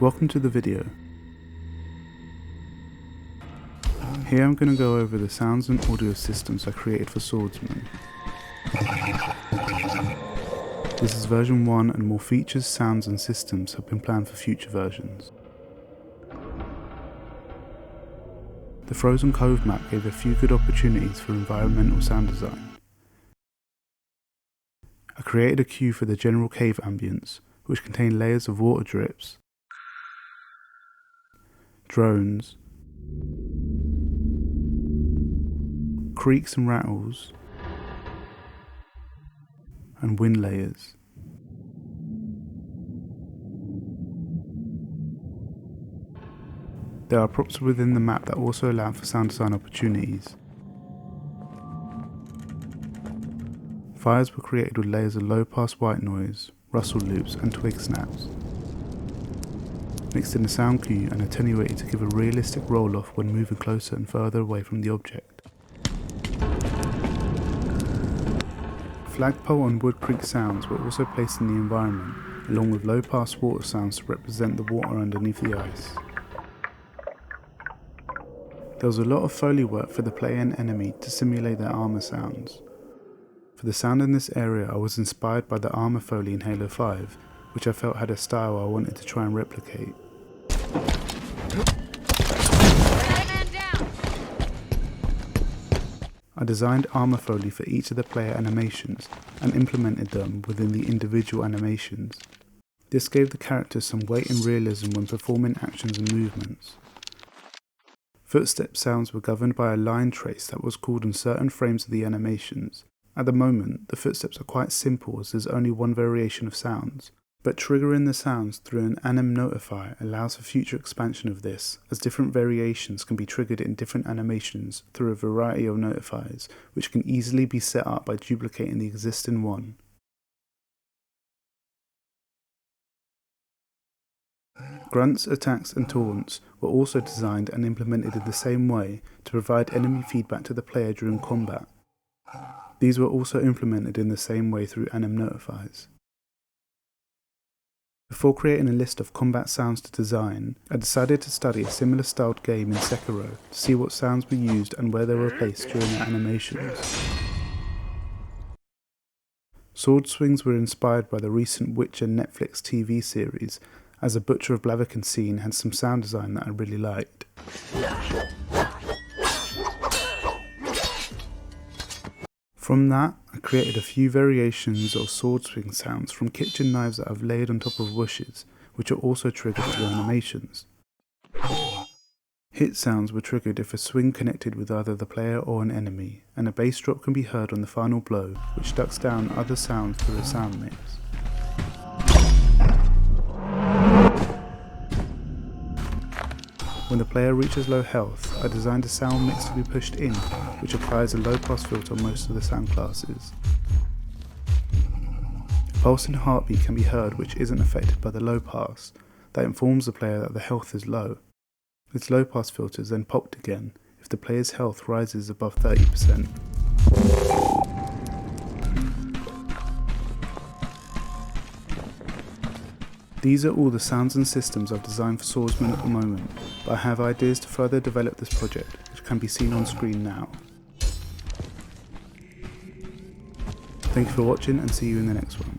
Welcome to the video. Here I'm going to go over the sounds and audio systems I created for Swordsman. This is version 1 and more features, sounds and systems have been planned for future versions. The Frozen Cove map gave a few good opportunities for environmental sound design. I created a cue for the general cave ambience, which contained layers of water drips, drones, creaks and rattles, and wind layers. There are props within the map that also allow for sound design opportunities. Fires were created with layers of low-pass white noise, rustle loops and twig snaps, mixed in a sound cue and attenuated to give a realistic roll-off when moving closer and further away from the object. Flagpole and wood creak sounds were also placed in the environment, along with low-pass water sounds to represent the water underneath the ice. There was a lot of Foley work for the player and enemy to simulate their armor sounds. For the sound in this area I was inspired by the armor Foley in Halo 5, which I felt had a style I wanted to try and replicate. I designed armor Foley for each of the player animations and implemented them within the individual animations. This gave the characters some weight and realism when performing actions and movements. Footstep sounds were governed by a line trace that was called on certain frames of the animations. At the moment, the footsteps are quite simple as there's only one variation of sounds, but triggering the sounds through an anim notifier allows for future expansion of this, as different variations can be triggered in different animations through a variety of notifiers, which can easily be set up by duplicating the existing one. Grunts, attacks and taunts were also designed and implemented in the same way to provide enemy feedback to the player during combat. These were also implemented in the same way through anim notifiers. Before creating a list of combat sounds to design, I decided to study a similar styled game in Sekiro to see what sounds were used and where they were placed during the animations. Sword swings were inspired by the recent Witcher Netflix TV series, as a Butcher of Blaviken scene had some sound design that I really liked. From that, I created a few variations of sword swing sounds from kitchen knives that I've laid on top of bushes, which are also triggered through animations. Hit sounds were triggered if a swing connected with either the player or an enemy, and a bass drop can be heard on the final blow, which ducks down other sounds through a sound mix. When the player reaches low health, I designed a sound mix to be pushed in, which applies a low pass filter on most of the sound classes. A pulsing heartbeat can be heard which isn't affected by the low pass, that informs the player that the health is low. This low pass filter is then popped again if the player's health rises above 30%. These are all the sounds and systems I've designed for Swordsman at the moment, but I have ideas to further develop this project, which can be seen on screen now. Thank you for watching and see you in the next one.